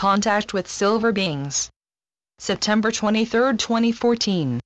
Contact with Silver Beings. September 23, 2014.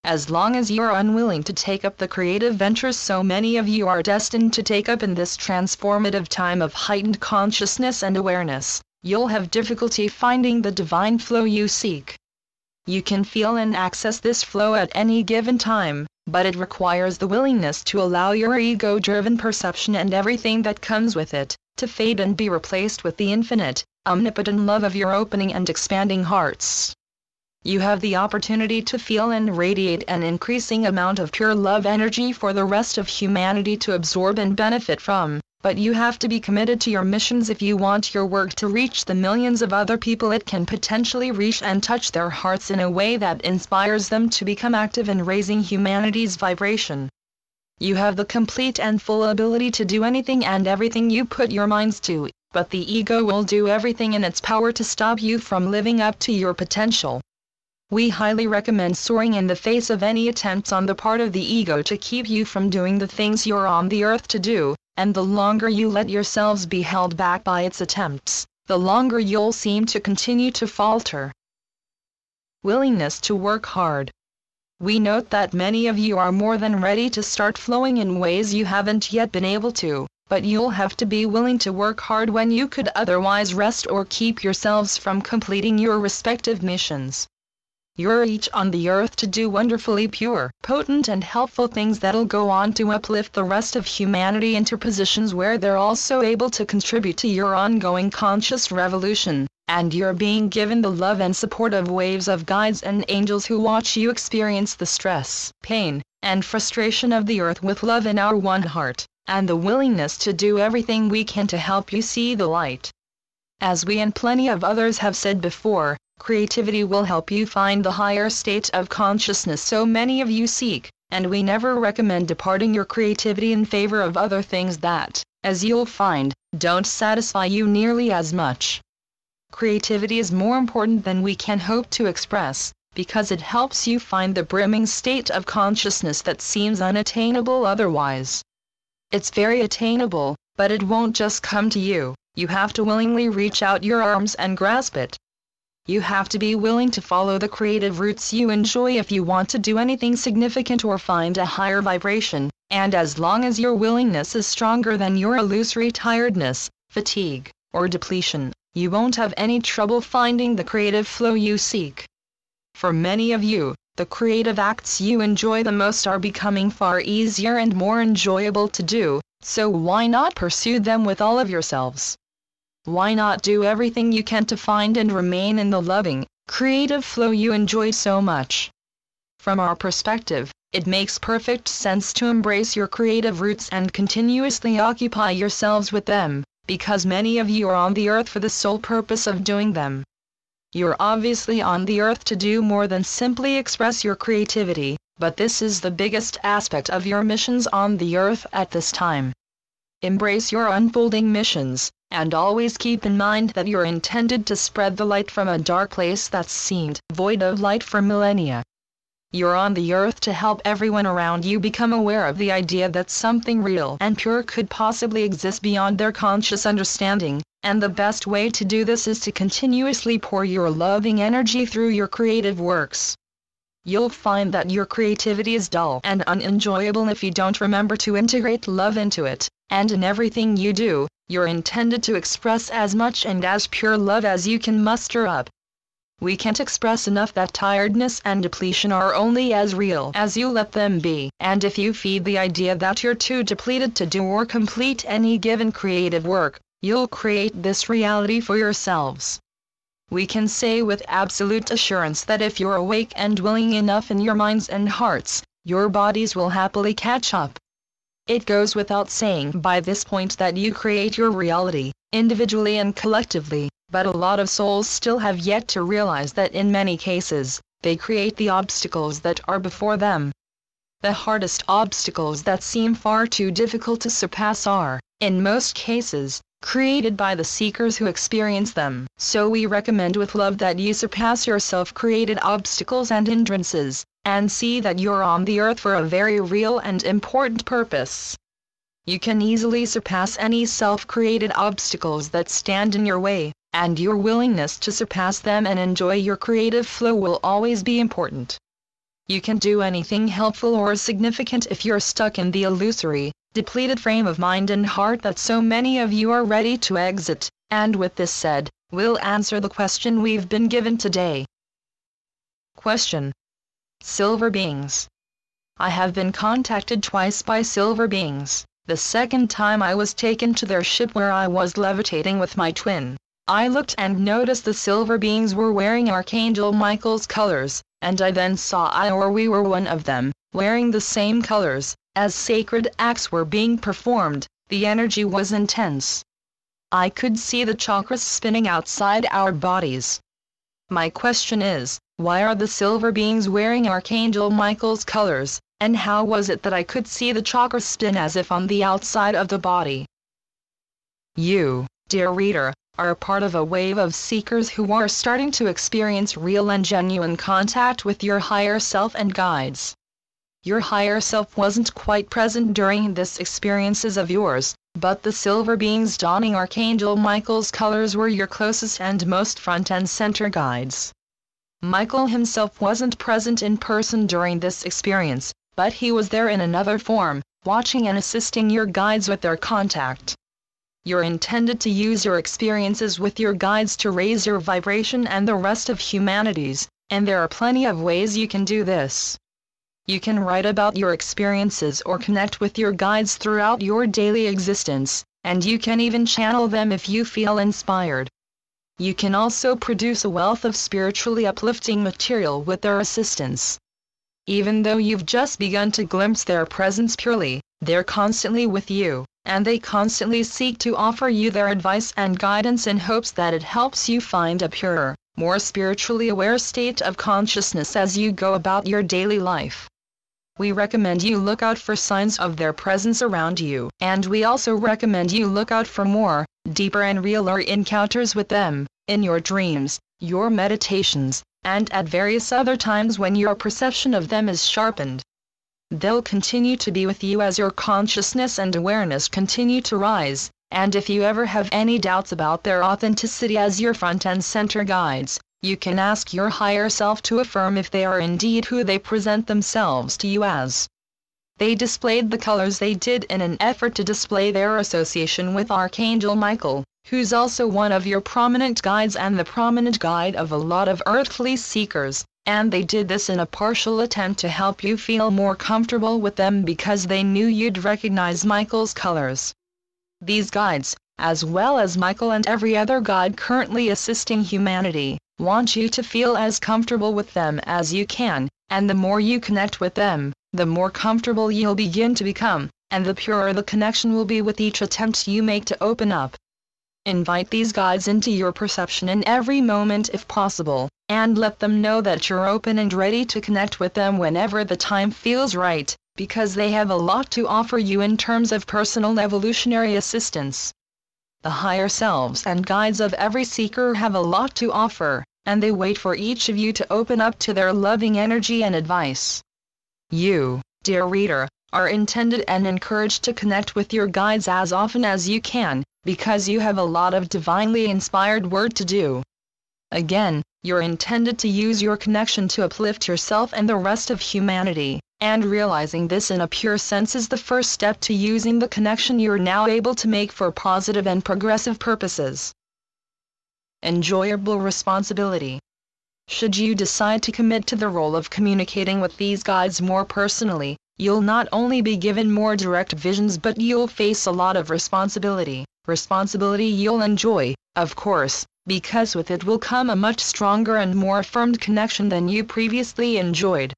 As long as you are unwilling to take up the creative ventures so many of you are destined to take up in this transformative time of heightened consciousness and awareness, you'll have difficulty finding the divine flow you seek. You can feel and access this flow at any given time, but it requires the willingness to allow your ego-driven perception and everything that comes with it to fade and be replaced with the infinite, omnipotent love of your opening and expanding hearts. You have the opportunity to feel and radiate an increasing amount of pure love energy for the rest of humanity to absorb and benefit from, but you have to be committed to your missions if you want your work to reach the millions of other people it can potentially reach and touch their hearts in a way that inspires them to become active in raising humanity's vibration. You have the complete and full ability to do anything and everything you put your minds to, but the ego will do everything in its power to stop you from living up to your potential. We highly recommend soaring in the face of any attempts on the part of the ego to keep you from doing the things you're on the earth to do, and the longer you let yourselves be held back by its attempts, the longer you'll seem to continue to falter. Willingness to work hard. We note that many of you are more than ready to start flowing in ways you haven't yet been able to, but you'll have to be willing to work hard when you could otherwise rest or keep yourselves from completing your respective missions. You're each on the earth to do wonderfully pure, potent and helpful things that'll go on to uplift the rest of humanity into positions where they're also able to contribute to your ongoing conscious revolution, and you're being given the love and support of waves of guides and angels who watch you experience the stress, pain, and frustration of the earth with love in our one heart, and the willingness to do everything we can to help you see the light. As we and plenty of others have said before, creativity will help you find the higher state of consciousness so many of you seek, and we never recommend departing your creativity in favor of other things that, as you'll find, don't satisfy you nearly as much. Creativity is more important than we can hope to express, because it helps you find the brimming state of consciousness that seems unattainable otherwise. It's very attainable, but it won't just come to you. You have to willingly reach out your arms and grasp it. You have to be willing to follow the creative routes you enjoy if you want to do anything significant or find a higher vibration, and as long as your willingness is stronger than your illusory tiredness, fatigue, or depletion, you won't have any trouble finding the creative flow you seek. For many of you, the creative acts you enjoy the most are becoming far easier and more enjoyable to do, so why not pursue them with all of yourselves? Why not do everything you can to find and remain in the loving, creative flow you enjoy so much? From our perspective, it makes perfect sense to embrace your creative roots and continuously occupy yourselves with them, because many of you are on the earth for the sole purpose of doing them. You're obviously on the earth to do more than simply express your creativity, but this is the biggest aspect of your missions on the earth at this time. Embrace your unfolding missions, and always keep in mind that you're intended to spread the light from a dark place that's seemed void of light for millennia. You're on the earth to help everyone around you become aware of the idea that something real and pure could possibly exist beyond their conscious understanding, and the best way to do this is to continuously pour your loving energy through your creative works. You'll find that your creativity is dull and unenjoyable if you don't remember to integrate love into it, and in everything you do, you're intended to express as much and as pure love as you can muster up. We can't express enough that tiredness and depletion are only as real as you let them be, and if you feed the idea that you're too depleted to do or complete any given creative work, you'll create this reality for yourselves. We can say with absolute assurance that if you're awake and willing enough in your minds and hearts, your bodies will happily catch up. It goes without saying by this point that you create your reality, individually and collectively, but a lot of souls still have yet to realize that in many cases, they create the obstacles that are before them. The hardest obstacles that seem far too difficult to surpass are, in most cases, created by the seekers who experience them. So we recommend with love that you surpass your self-created obstacles and hindrances, and see that you're on the earth for a very real and important purpose. You can easily surpass any self-created obstacles that stand in your way, and your willingness to surpass them and enjoy your creative flow will always be important. You can do anything helpful or significant if you're stuck in the illusory, depleted frame of mind and heart that so many of you are ready to exit, and with this said, we'll answer the question we've been given today. Question. Silver beings. I have been contacted twice by silver beings. The second time I was taken to their ship where I was levitating with my twin. I looked and noticed the silver beings were wearing Archangel Michael's colors, and I then saw we were one of them, wearing the same colors. As sacred acts were being performed, the energy was intense. I could see the chakras spinning outside our bodies. My question is, why are the silver beings wearing Archangel Michael's colors, and how was it that I could see the chakras spin as if on the outside of the body? You, dear reader, are a part of a wave of seekers who are starting to experience real and genuine contact with your higher self and guides. Your higher self wasn't quite present during this experiences of yours, but the silver beings donning Archangel Michael's colors were your closest and most front and center guides. Michael himself wasn't present in person during this experience, but he was there in another form, watching and assisting your guides with their contact. You're intended to use your experiences with your guides to raise your vibration and the rest of humanity's, and there are plenty of ways you can do this. You can write about your experiences or connect with your guides throughout your daily existence, and you can even channel them if you feel inspired. You can also produce a wealth of spiritually uplifting material with their assistance. Even though you've just begun to glimpse their presence purely, they're constantly with you, and they constantly seek to offer you their advice and guidance in hopes that it helps you find a purer, more spiritually aware state of consciousness as you go about your daily life. We recommend you look out for signs of their presence around you, and we also recommend you look out for more, deeper and realer encounters with them, in your dreams, your meditations, and at various other times when your perception of them is sharpened. They'll continue to be with you as your consciousness and awareness continue to rise, and if you ever have any doubts about their authenticity as your front and center guides, you can ask your higher self to affirm if they are indeed who they present themselves to you as. They displayed the colors they did in an effort to display their association with Archangel Michael, who's also one of your prominent guides and the prominent guide of a lot of earthly seekers, and they did this in a partial attempt to help you feel more comfortable with them because they knew you'd recognize Michael's colors. These guides, as well as Michael and every other guide currently assisting humanity, want you to feel as comfortable with them as you can, and the more you connect with them, the more comfortable you'll begin to become, and the purer the connection will be with each attempt you make to open up. Invite these guides into your perception in every moment if possible, and let them know that you're open and ready to connect with them whenever the time feels right, because they have a lot to offer you in terms of personal evolutionary assistance. The higher selves and guides of every seeker have a lot to offer, and they wait for each of you to open up to their loving energy and advice. You, dear reader, are intended and encouraged to connect with your guides as often as you can, because you have a lot of divinely inspired work to do. Again, you're intended to use your connection to uplift yourself and the rest of humanity, and realizing this in a pure sense is the first step to using the connection you're now able to make for positive and progressive purposes. Enjoyable responsibility. Should you decide to commit to the role of communicating with these guides more personally, you'll not only be given more direct visions but you'll face a lot of responsibility. Responsibility you'll enjoy, of course, because with it will come a much stronger and more affirmed connection than you previously enjoyed.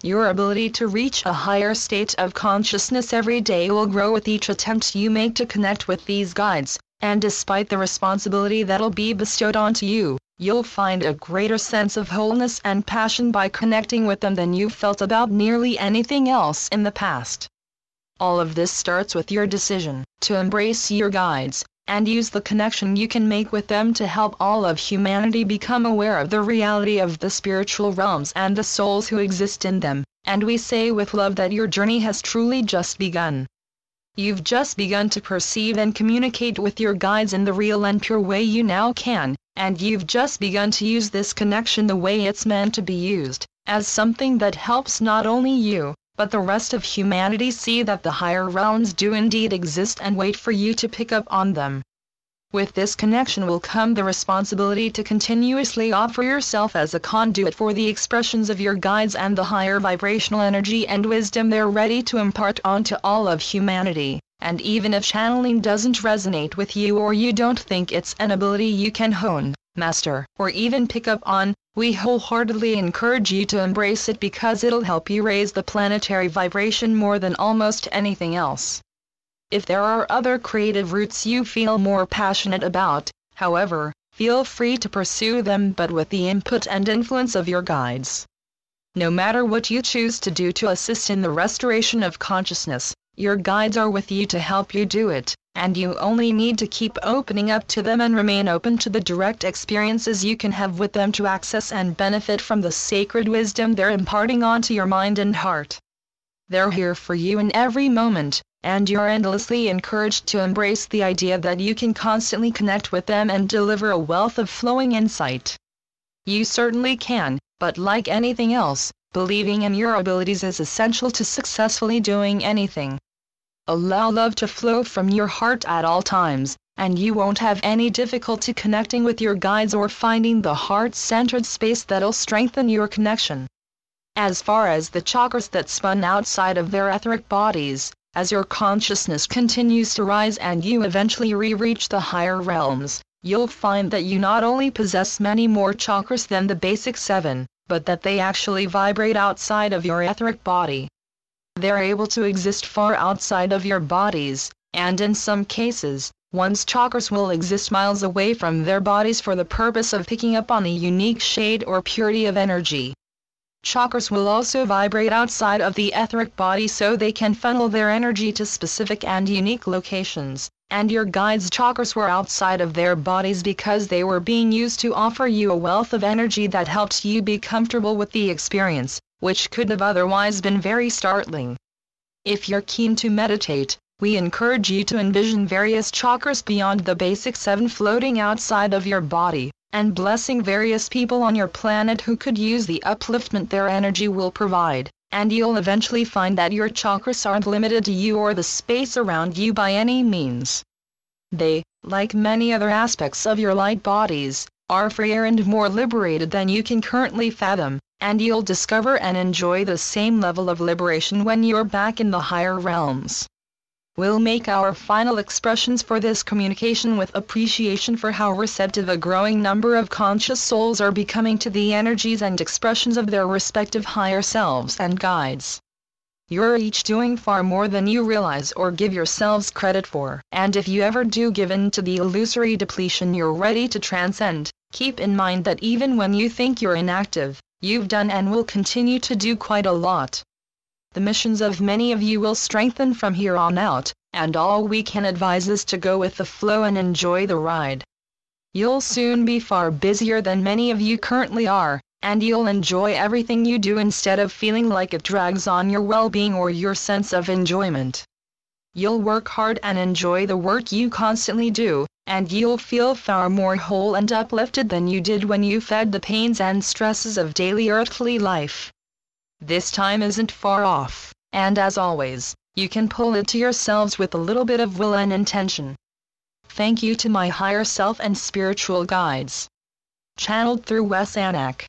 Your ability to reach a higher state of consciousness every day will grow with each attempt you make to connect with these guides, and despite the responsibility that'll be bestowed onto you, you'll find a greater sense of wholeness and passion by connecting with them than you've felt about nearly anything else in the past. All of this starts with your decision to embrace your guides, and use the connection you can make with them to help all of humanity become aware of the reality of the spiritual realms and the souls who exist in them, and we say with love that your journey has truly just begun. You've just begun to perceive and communicate with your guides in the real and pure way you now can, and you've just begun to use this connection the way it's meant to be used, as something that helps not only you, but the rest of humanity see that the higher realms do indeed exist and wait for you to pick up on them. With this connection will come the responsibility to continuously offer yourself as a conduit for the expressions of your guides and the higher vibrational energy and wisdom they're ready to impart onto all of humanity. And even if channeling doesn't resonate with you or you don't think it's an ability you can hone, master, or even pick up on, we wholeheartedly encourage you to embrace it because it'll help you raise the planetary vibration more than almost anything else. If there are other creative routes you feel more passionate about, however, feel free to pursue them but with the input and influence of your guides. No matter what you choose to do to assist in the restoration of consciousness, your guides are with you to help you do it, and you only need to keep opening up to them and remain open to the direct experiences you can have with them to access and benefit from the sacred wisdom they're imparting onto your mind and heart. They're here for you in every moment, and you're endlessly encouraged to embrace the idea that you can constantly connect with them and deliver a wealth of flowing insight. You certainly can, but like anything else, believing in your abilities is essential to successfully doing anything. Allow love to flow from your heart at all times, and you won't have any difficulty connecting with your guides or finding the heart-centered space that'll strengthen your connection. As far as the chakras that spun outside of their etheric bodies, as your consciousness continues to rise and you eventually reach the higher realms, you'll find that you not only possess many more chakras than the basic 7, but that they actually vibrate outside of your etheric body. They're able to exist far outside of your bodies, and in some cases, one's chakras will exist miles away from their bodies for the purpose of picking up on a unique shade or purity of energy. Chakras will also vibrate outside of the etheric body so they can funnel their energy to specific and unique locations, and your guides' chakras were outside of their bodies because they were being used to offer you a wealth of energy that helped you be comfortable with the experience, which could have otherwise been very startling. If you're keen to meditate, we encourage you to envision various chakras beyond the basic 7 floating outside of your body, and blessing various people on your planet who could use the upliftment their energy will provide, and you'll eventually find that your chakras aren't limited to you or the space around you by any means. They, like many other aspects of your light bodies, are freer and more liberated than you can currently fathom, and you'll discover and enjoy the same level of liberation when you're back in the higher realms. We'll make our final expressions for this communication with appreciation for how receptive a growing number of conscious souls are becoming to the energies and expressions of their respective higher selves and guides. You're each doing far more than you realize or give yourselves credit for, and if you ever do give in to the illusory depletion you're ready to transcend, keep in mind that even when you think you're inactive, you've done and will continue to do quite a lot. The missions of many of you will strengthen from here on out, and all we can advise is to go with the flow and enjoy the ride. You'll soon be far busier than many of you currently are, and you'll enjoy everything you do instead of feeling like it drags on your well-being or your sense of enjoyment. You'll work hard and enjoy the work you constantly do, and you'll feel far more whole and uplifted than you did when you fed the pains and stresses of daily earthly life. This time isn't far off, and as always, you can pull it to yourselves with a little bit of will and intention. Thank you to my higher self and spiritual guides. Channeled through Wes Anak.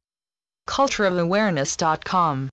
cultureofawareness.com